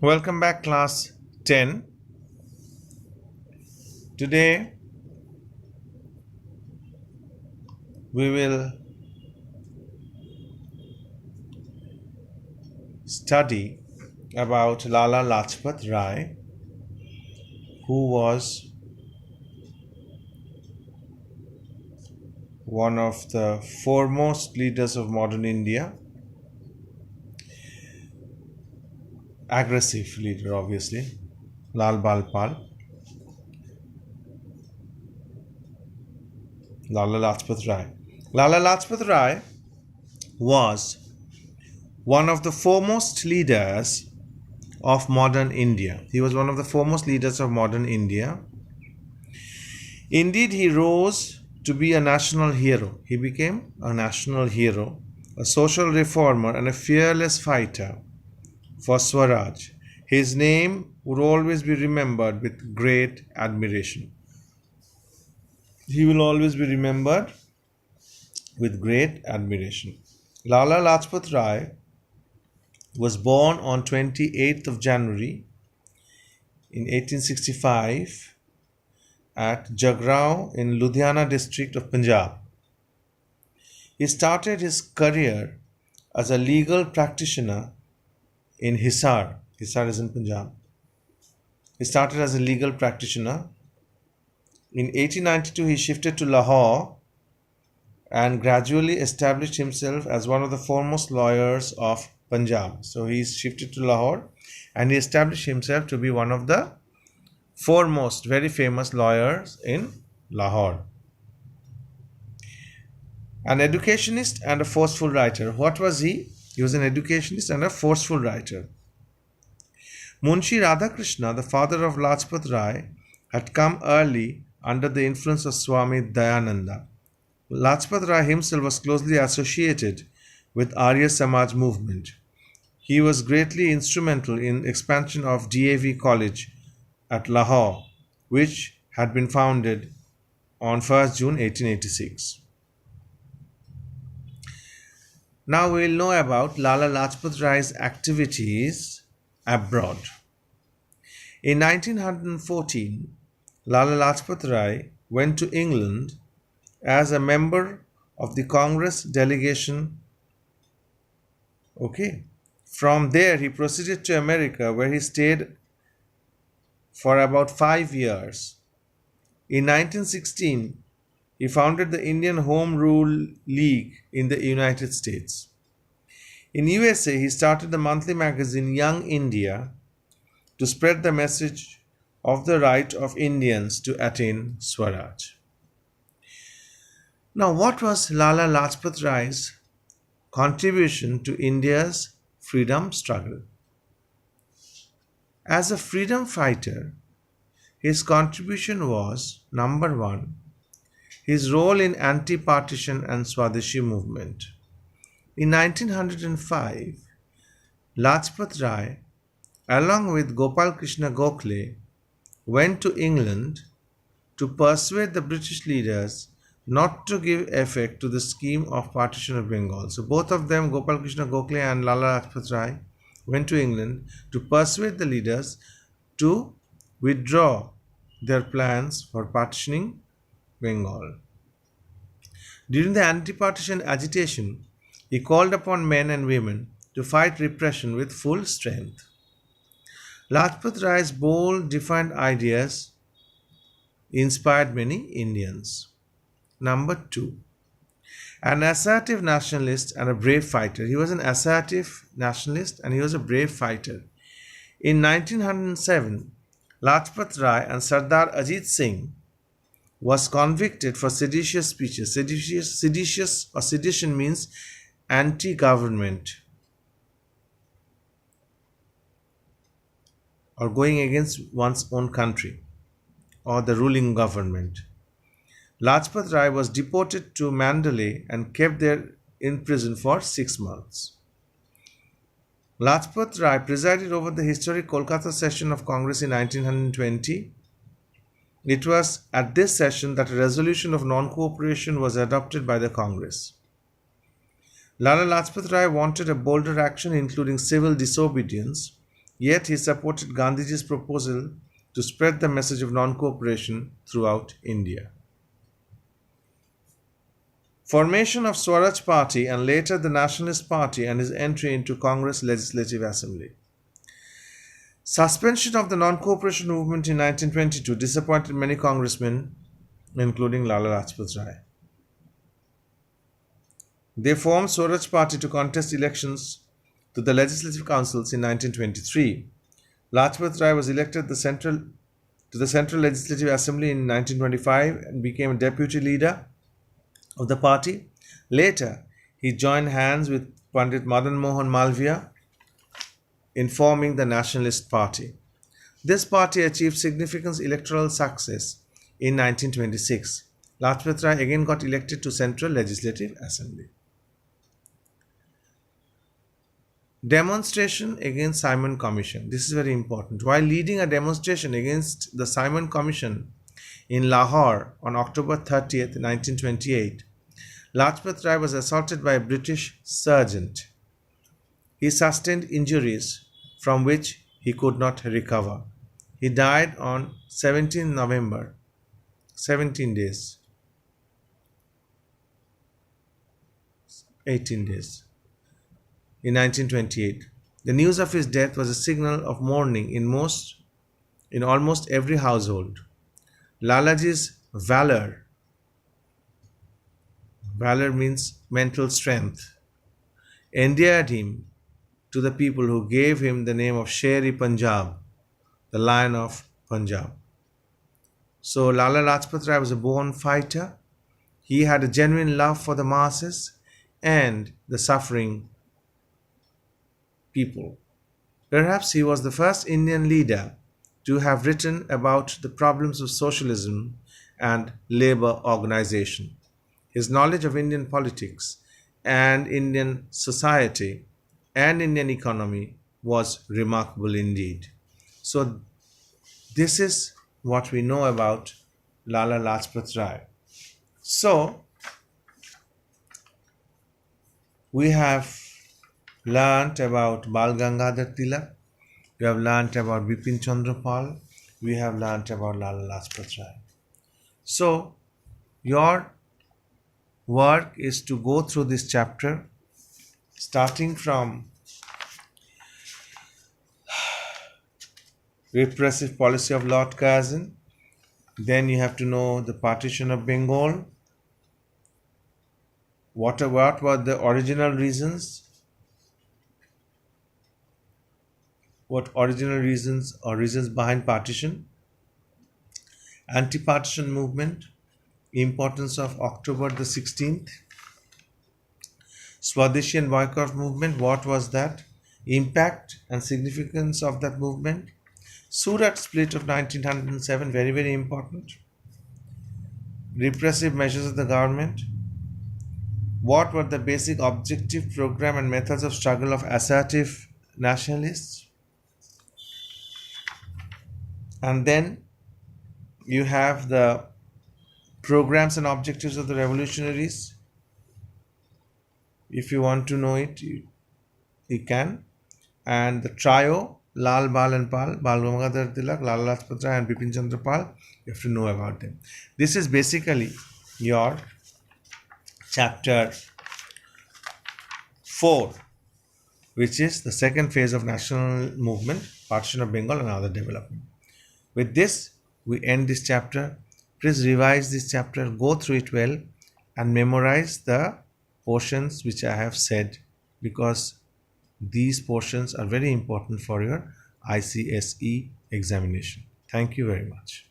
Welcome back, class 10. Today we will study about Lala Lajpat Rai, who was one of the foremost leaders of modern India, aggressive leader, obviously, Lal Bal Pal, Lala Lajpat Rai. Lala Lajpat Rai was one of the foremost leaders of modern India. He was one of the foremost leaders of modern India. Indeed, he rose to be a national hero. He became a national hero, a social reformer, and a fearless fighter for Swaraj. His name would always be remembered with great admiration. He will always be remembered with great admiration. Lala Lajpat Rai was born on 28th of January in 1865 at Jagrao in Ludhiana district of Punjab. He started his career as a legal practitioner in Hisar. Hisar is in Punjab. He started as a legal practitioner. In 1892, he shifted to Lahore and gradually established himself as one of the foremost lawyers of Punjab. So he shifted to Lahore and he established himself to be one of the foremost, very famous lawyers in Lahore. An educationist and a forceful writer. What was he? He was an educationist and a forceful writer. Munshi Radhakrishna, the father of Lajpat Rai, had come early under the influence of Swami Dayananda. Lajpat Rai himself was closely associated with Arya Samaj movement. He was greatly instrumental in expansion of DAV College at Lahore, which had been founded on 1st June 1886. Now we will know about Lala Lajpat Rai's activities abroad. In 1914, Lala Lajpat Rai went to England as a member of the Congress delegation. From there, he proceeded to America, where he stayed for about 5 years. In 1916, he founded the Indian Home Rule League in the United States. In USA, he started the monthly magazine Young India to spread the message of the right of Indians to attain Swaraj. Now, what was Lala Lajpat Rai's contribution to India's freedom struggle? As a freedom fighter, his contribution was, number one, his role in anti-partition and Swadeshi movement. In 1905, Lajpat Rai, along with Gopal Krishna Gokhale, went to England to persuade the British leaders not to give effect to the scheme of partition of Bengal. So both of them, Gopal Krishna Gokhale and Lala Lajpat Rai, went to England to persuade the leaders to withdraw their plans for partitioning Bengal. During the anti-partition agitation, he called upon men and women to fight repression with full strength. Lajpat Rai's bold, defined ideas inspired many Indians. Number two, an assertive nationalist and a brave fighter. He was an assertive nationalist and he was a brave fighter. In 1907, Lajpat Rai and Sardar Ajit Singh was convicted for seditious speeches. Seditious or sedition means anti-government or going against one's own country or the ruling government. Lajpat Rai was deported to Mandalay and kept there in prison for 6 months. Lajpat Rai presided over the historic Kolkata session of Congress in 1920. It was at this session that a resolution of non-cooperation was adopted by the Congress. Lala Lajpat Rai wanted a bolder action, including civil disobedience, Yet he supported Gandhiji's proposal to spread the message of non-cooperation throughout India. Formation of Swaraj Party and later the Nationalist Party and his entry into Congress Legislative Assembly. Suspension of the non-cooperation movement in 1922 disappointed many congressmen, including Lala Lajpat Rai. They formed Swaraj Party to contest elections to the legislative councils in 1923. Lajpat Rai was elected to the Central Legislative Assembly in 1925 and became a deputy leader of the party. Later, he joined hands with Pandit Madan Mohan Malviya in forming the Nationalist Party. This party achieved significant electoral success in 1926. Lajpat Rai again got elected to Central Legislative Assembly. Demonstration against Simon Commission. This is very important. While leading a demonstration against the Simon Commission in Lahore on October 30th, 1928, Lajpat Rai was assaulted by a British sergeant. He sustained injuries from which he could not recover. He died on 17 November, 17 days, 18 days, in 1928. The news of his death was a signal of mourning in almost every household. Lalaji's valor means mental strength, endeared him to the people who gave him the name of Sher-e Punjab, the Lion of Punjab. So Lala Lajpat Rai was a born fighter. He had a genuine love for the masses and the suffering people. Perhaps he was the first Indian leader to have written about the problems of socialism and labor organization. His knowledge of Indian politics and Indian society and Indian economy was remarkable indeed. So this is what we know about Lala Lajpat Rai. So we have learnt about Bal Gangadhar Tilak, we have learnt about Bipin Chandra Pal, we have learnt about Lala Lajpat Rai. So your work is to go through this chapter starting from repressive policy of Lord Curzon. Then you have to know the partition of Bengal. What were the original reasons? What original reasons or reasons behind partition? Anti-partition movement, importance of October the 16th. Swadeshi and boycott movement, what was that? Impact and significance of that movement. Surat split of 1907, very, very important. Repressive measures of the government. What were the basic objective, program and methods of struggle of assertive nationalists? And then you have the programs and objectives of the revolutionaries. If you want to know it, you can. And the trio, Lal, Bal and Pal, Bal Gangadhar Tilak, Lala Lajpat Rai and Bipin Chandra Pal, you have to know about them. This is basically your chapter 4, which is the second phase of national movement, partition of Bengal and other development. With this, we end this chapter. Please revise this chapter, go through it well and memorize the portions which I have said, because these portions are very important for your ICSE examination. Thank you very much.